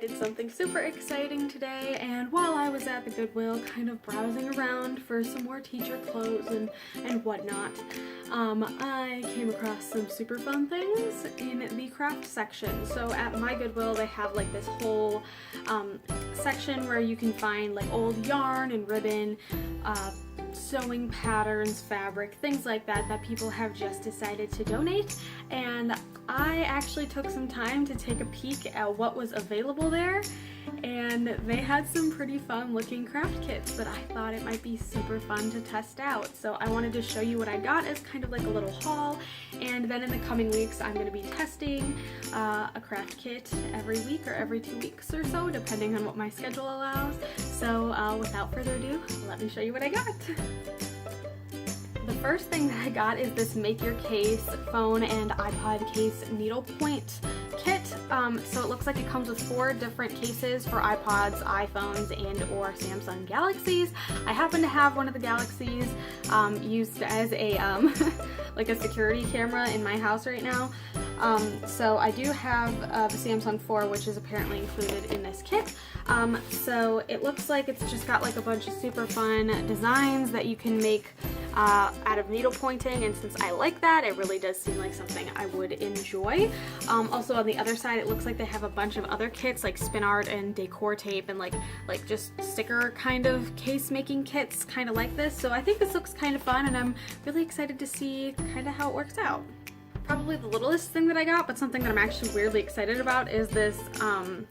did something super exciting today, and while I was at the Goodwill kind of browsing around for some more teacher clothes and whatnot, I came across some super fun things in the craft section. So at my Goodwill they have like this whole section where you can find like old yarn and ribbon, sewing patterns, fabric, things like that people have just decided to donate. And I actually took some time to take a peek at what was available there, and they had some pretty fun looking craft kits that I thought it might be super fun to test out. So I wanted to show you what I got as kind of like a little haul, and then in the coming weeks I'm going to be testing a craft kit every week or every 2 weeks or so, depending on what my schedule allows. So without further ado, let me show you what I got. The first thing that I got is this Make Your Case phone and iPod case needlepoint kit. So it looks like it comes with 4 different cases for iPods, iPhones, and or Samsung Galaxies. I happen to have one of the Galaxies used as a like a security camera in my house right now. So I do have the Samsung 4, which is apparently included in this kit. So it looks like it's just got like a bunch of super fun designs that you can make out of needle pointing, and since I like that, it really does seem like something I would enjoy. Also on the other side, it looks like they have a bunch of other kits like spin art and decor tape and like just sticker kind of case making kits kind of like this. So I think this looks kind of fun, and I'm really excited to see kind of how it works out. Probably the littlest thing that I got, but something that I'm actually weirdly excited about, is this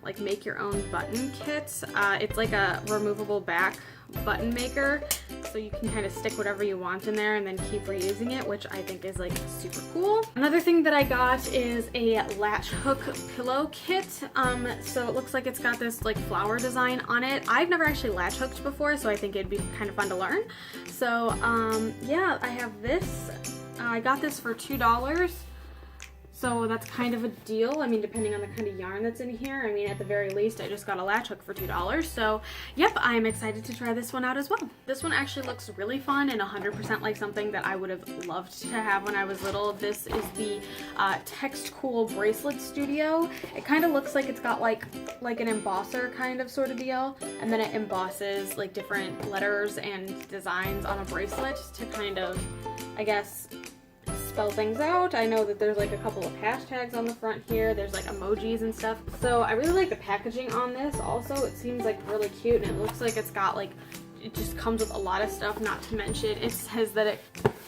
like make your own button kit. It's like a removable back button maker, so you can kind of stick whatever you want in there and then keep reusing it, which I think is like super cool. Another thing that I got is a latch hook pillow kit. So it looks like it's got this like flower design on it. I've never actually latch hooked before, so I think it'd be kind of fun to learn. So yeah, I have this. I got this for $2. So that's kind of a deal. I mean, depending on the kind of yarn that's in here. I mean, at the very least, I just got a latch hook for $2. So, yep, I'm excited to try this one out as well. This one actually looks really fun and 100% like something that I would have loved to have when I was little. This is the Text Cool Bracelet Studio. It kind of looks like it's got like an embosser kind of sort of deal, and then it embosses like different letters and designs on a bracelet to kind of, I guess, spell things out. I know that there's like a couple of hashtags on the front here. There's like emojis and stuff. So I really like the packaging on this. Also, it seems like really cute, and it looks like it's got like, it just comes with a lot of stuff. Not to mention, it says that it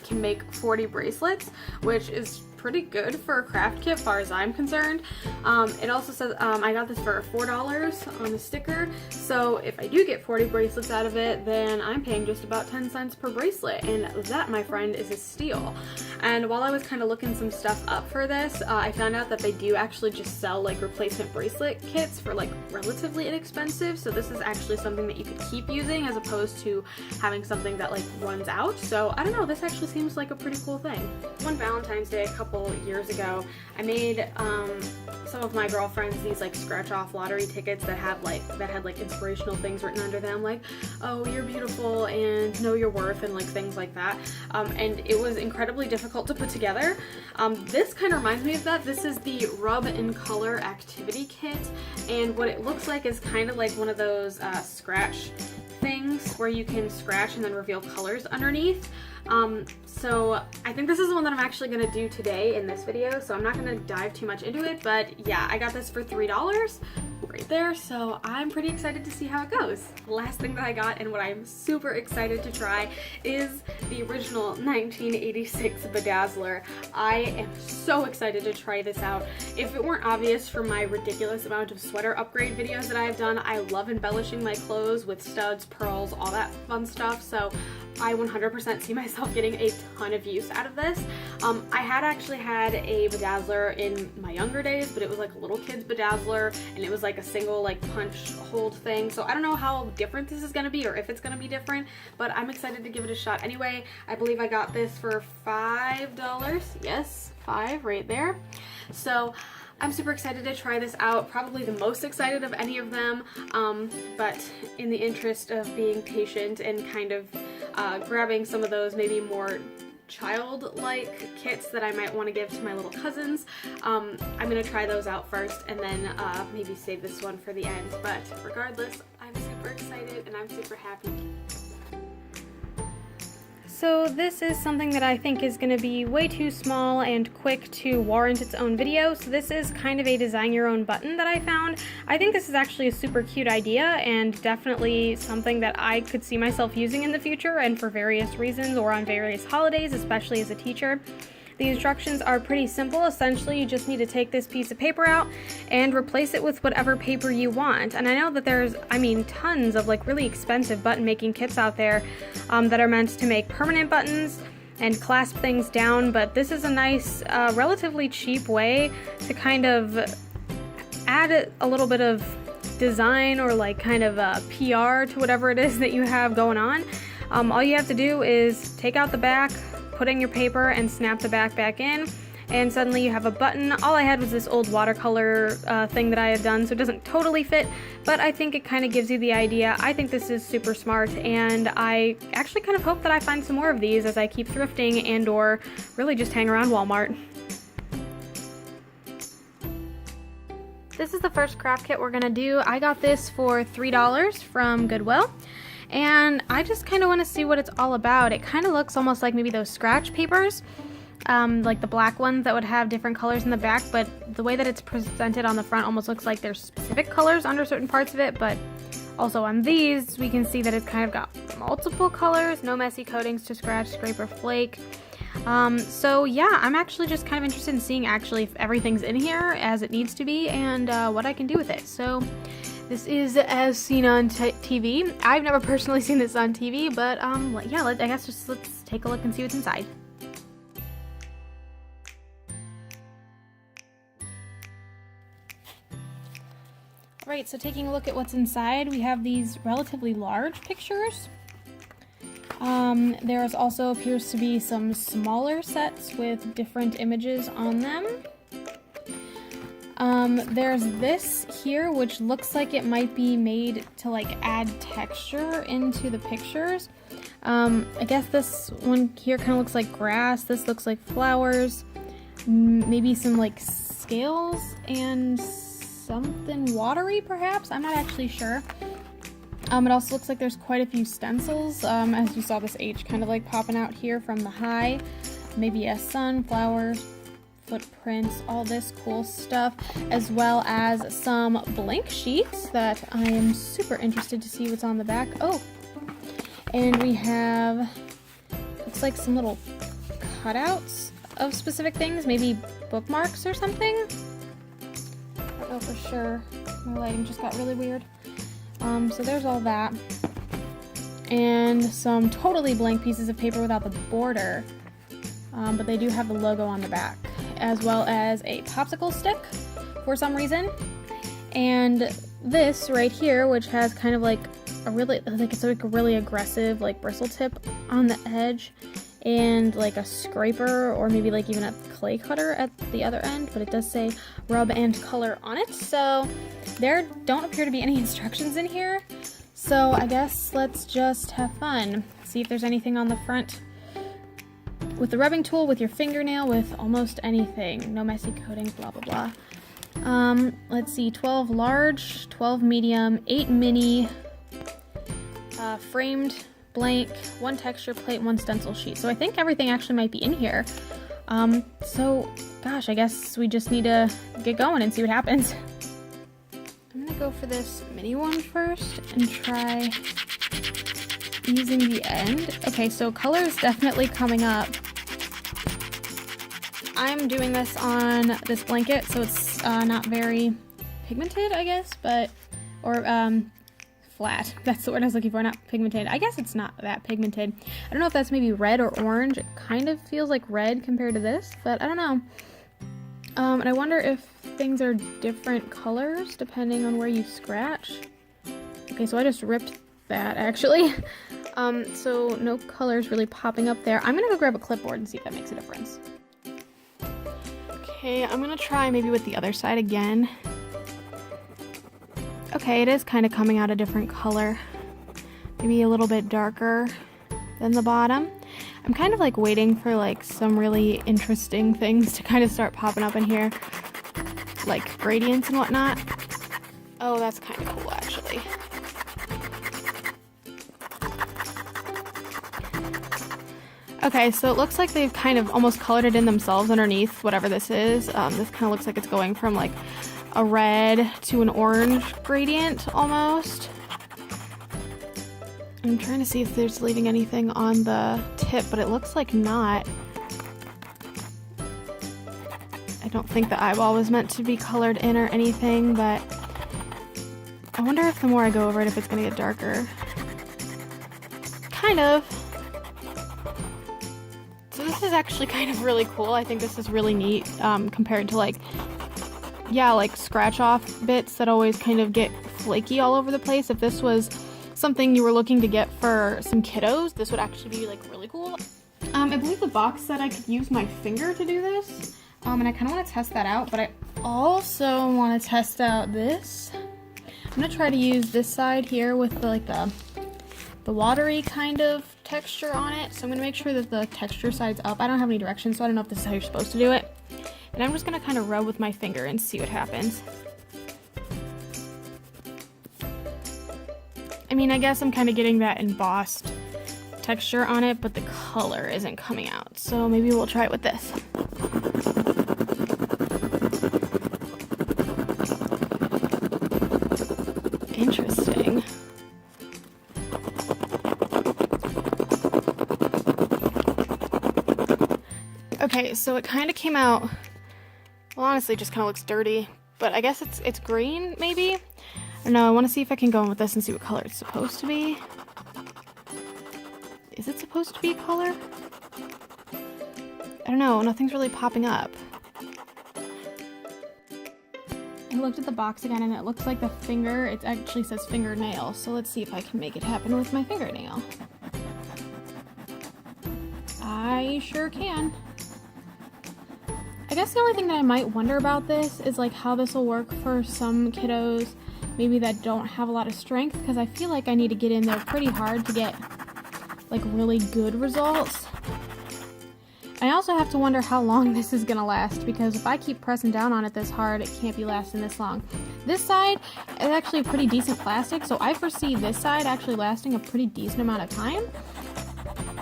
can make 40 bracelets, which is pretty good for a craft kit, far as I'm concerned. It also says I got this for $4 on the sticker, so if I do get 40 bracelets out of it, then I'm paying just about 10 cents per bracelet, and that, my friend, is a steal. And while I was kind of looking some stuff up for this, I found out that they do actually just sell like replacement bracelet kits for like relatively inexpensive, so this is actually something that you could keep using as opposed to having something that like runs out. So I don't know, this actually seems like a pretty cool thing. One Valentine's Day a couple years ago, I made some of my girlfriends these like scratch off lottery tickets that had like inspirational things written under them, like, oh, you're beautiful and know your worth and like things like that. And it was incredibly difficult to put together. This kind of reminds me of that. This is the Rub and Color Activity Kit, and what it looks like is kind of like one of those scratch things where you can scratch and then reveal colors underneath. So I think this is the one that I'm actually going to do today in this video, so I'm not going to dive too much into it, but yeah, I got this for $3 right there, so I'm pretty excited to see how it goes. The last thing that I got, and what I'm super excited to try, is the original 1986 Bedazzler. I am so excited to try this out. If it weren't obvious from my ridiculous amount of sweater upgrade videos that I've done, I love embellishing my clothes with studs, pearls, all that fun stuff, so I 100% see myself getting a ton of use out of this. I had actually had a bedazzler in my younger days, but it was like a little kid's bedazzler, and it was like a single like punch hold thing. So I don't know how different this is going to be, or if it's going to be different, but I'm excited to give it a shot anyway. I believe I got this for $5. Yes, 5 right there. So I'm super excited to try this out, probably the most excited of any of them, but in the interest of being patient and kind of grabbing some of those maybe more childlike kits that I might want to give to my little cousins. I'm gonna try those out first and then maybe save this one for the end. But regardless, I'm super excited and I'm super happy. So this is something that I think is going to be way too small and quick to warrant its own video. So this is kind of a design your own button that I found. I think this is actually a super cute idea and definitely something that I could see myself using in the future and for various reasons or on various holidays, especially as a teacher. The instructions are pretty simple. Essentially, you just need to take this piece of paper out and replace it with whatever paper you want. And I know that there's, tons of like really expensive button making kits out there that are meant to make permanent buttons and clasp things down, but this is a nice, relatively cheap way to kind of add a little bit of design or like kind of PR to whatever it is that you have going on. All you have to do is take out the back, put in your paper and snap the back in, and suddenly you have a button. All I had was this old watercolor thing that I had done, so it doesn't totally fit, but I think it kind of gives you the idea. I think this is super smart, and I actually kind of hope that I find some more of these as I keep thrifting and or really just hang around Walmart. This is the first craft kit we're gonna do. I got this for $3 from Goodwill. And I just kind of want to see what it's all about. It kind of looks almost like maybe those scratch papers, like the black ones that would have different colors in the back, but the way that it's presented on the front almost looks like there's specific colors under certain parts of it, but also on these we can see that it's kind of got multiple colors, no messy coatings to scratch, scrape, or flake. So yeah, I'm actually just kind of interested in seeing actually if everything's in here as it needs to be and what I can do with it. So this is as seen on TV. I've never personally seen this on TV, but yeah, I guess just let's take a look and see what's inside. Alright, so taking a look at what's inside, we have these relatively large pictures. There's also appears to be some smaller sets with different images on them. There's this here, which looks like it might be made to like add texture into the pictures. I guess this one here kind of looks like grass. This looks like flowers, maybe some like scales and something watery perhaps. I'm not actually sure. It also looks like there's quite a few stencils, as you saw this H kind of like popping out here from the high. Maybe a sun, flowers, footprints, all this cool stuff, as well as some blank sheets that I am super interested to see what's on the back. Oh, and we have, looks like some little cutouts of specific things, maybe bookmarks or something. I don't know for sure. My lighting just got really weird. So there's all that. And some totally blank pieces of paper without the border, but they do have the logo on the back, as well as a popsicle stick for some reason. And this right here, which has kind of like a really, like it's like a really aggressive like bristle tip on the edge, and like a scraper or maybe like even a clay cutter at the other end, but it does say rub and color on it. So there don't appear to be any instructions in here. So I guess let's just have fun. See if there's anything on the front. With the rubbing tool, with your fingernail, with almost anything. No messy coatings, blah, blah, blah. Let's see, 12 large, 12 medium, 8 mini, framed, blank, 1 texture plate, 1 stencil sheet. So I think everything actually might be in here. So, gosh, I guess we just need to get going and see what happens. I'm gonna go for this mini one first and try using the end. Okay, so color is definitely coming up. I'm doing this on this blanket, so it's not very pigmented, I guess, but, or flat. That's the word I was looking for, not pigmented. I guess it's not that pigmented. I don't know if that's maybe red or orange. It kind of feels like red compared to this, but I don't know. And I wonder if things are different colors depending on where you scratch. Okay, so I just ripped that actually. So no colors really popping up there. I'm gonna go grab a clipboard and see if that makes a difference. Okay, I'm gonna try maybe with the other side again. Okay, it is kind of coming out a different color. Maybe a little bit darker than the bottom. I'm kind of like waiting for like some really interesting things to kind of start popping up in here, like gradients and whatnot. Oh, that's kind of cool actually. Okay, so it looks like they've kind of almost colored it in themselves underneath whatever this is. This kind of looks like it's going from like a red to an orange gradient almost. I'm trying to see if there's leaving anything on the tip, but it looks like not. I don't think the eyeball was meant to be colored in or anything, but I wonder if the more I go over it, if it's gonna get darker. Kind of. So this is actually kind of really cool. I think this is really neat compared to like scratch off bits that always kind of get flaky all over the place. If this was something you were looking to get for some kiddos, this would actually be like really cool. I believe the box said I could use my finger to do this, and I kind of want to test that out, but I also want to test out this. I'm going to try to use this side here with the watery kind of texture on it. So I'm going to make sure that the texture side's up. I don't have any directions, so I don't know if this is how you're supposed to do it. And I'm just going to kind of rub with my finger and see what happens. I mean, I guess I'm kind of getting that embossed texture on it, but the color isn't coming out. So maybe we'll try it with this. Interesting. Okay, so it kind of came out, well, honestly, it just kind of looks dirty, but I guess it's green, maybe? I don't know, I want to see if I can go in with this and see what color it's supposed to be. Is it supposed to be a color? I don't know, nothing's really popping up. I looked at the box again and it looks like the finger, it actually says fingernail, so let's see if I can make it happen with my fingernail. I sure can. I guess the only thing that I might wonder about this is like how this will work for some kiddos maybe that don't have a lot of strength, because I feel like I need to get in there pretty hard to get like really good results. I also have to wonder how long this is gonna last, because if I keep pressing down on it this hard, it can't be lasting this long. This side is actually a pretty decent plastic, so I foresee this side actually lasting a pretty decent amount of time.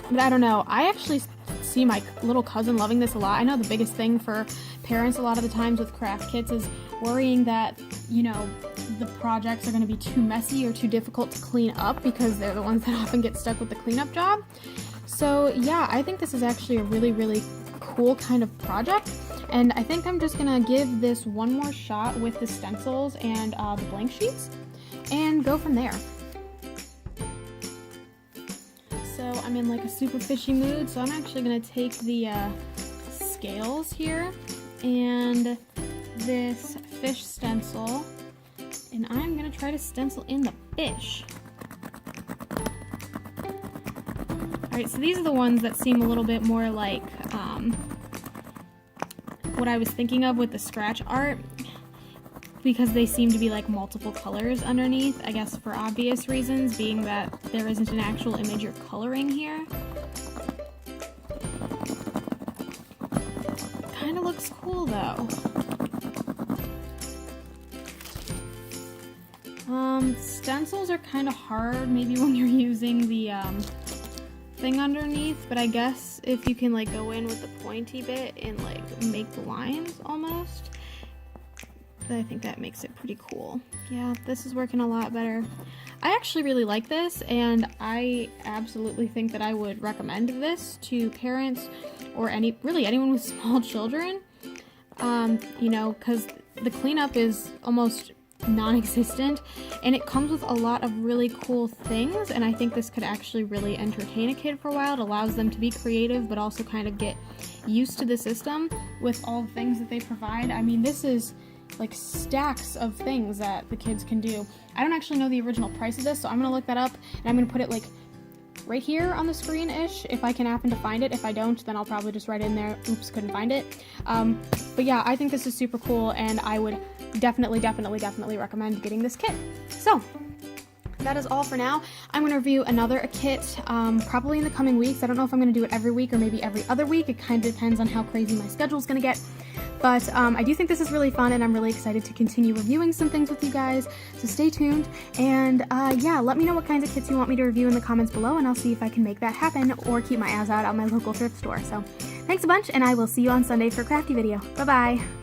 But I don't know, I actually see my little cousin loving this a lot. I know the biggest thing for parents a lot of the times with craft kits is worrying that, you know, the projects are going to be too messy or too difficult to clean up, because they're the ones that often get stuck with the cleanup job. So yeah, I think this is actually a really, really cool kind of project, and I think I'm just gonna give this one more shot with the stencils and the blank sheets and go from there. So I'm in like a super fishy mood, so I'm actually gonna take the scales here and this fish stencil, and I'm gonna try to stencil in the fish. Alright, so these are the ones that seem a little bit more like what I was thinking of with the scratch art, because they seem to be like multiple colors underneath, I guess for obvious reasons, being that there isn't an actual image you're coloring here. Kind of looks cool though. Stencils are kind of hard maybe when you're using the thing underneath, but I guess if you can like go in with the pointy bit and like make the lines almost, I think that makes it pretty cool. Yeah, this is working a lot better. I actually really like this, and I absolutely think that I would recommend this to parents or really anyone with small children, you know, because the cleanup is almost non-existent, and it comes with a lot of really cool things, and I think this could actually really entertain a kid for a while. It allows them to be creative but also kind of get used to the system with all the things that they provide. I mean, this is like stacks of things that the kids can do. I don't actually know the original price of this, so I'm gonna look that up and I'm gonna put it like right here on the screen-ish if I can happen to find it. If I don't, then I'll probably just write in there, oops, couldn't find it. But yeah, I think this is super cool, and I would definitely recommend getting this kit. So that is all for now. I'm going to review another kit probably in the coming weeks. I don't know if I'm going to do it every week or maybe every other week. It kind of depends on how crazy my schedule's going to get. But I do think this is really fun, and I'm really excited to continue reviewing some things with you guys, so stay tuned. And yeah, let me know what kinds of kits you want me to review in the comments below, and I'll see if I can make that happen or keep my ass out at my local thrift store. So thanks a bunch, and I will see you on Sunday for a crafty video. Bye-bye!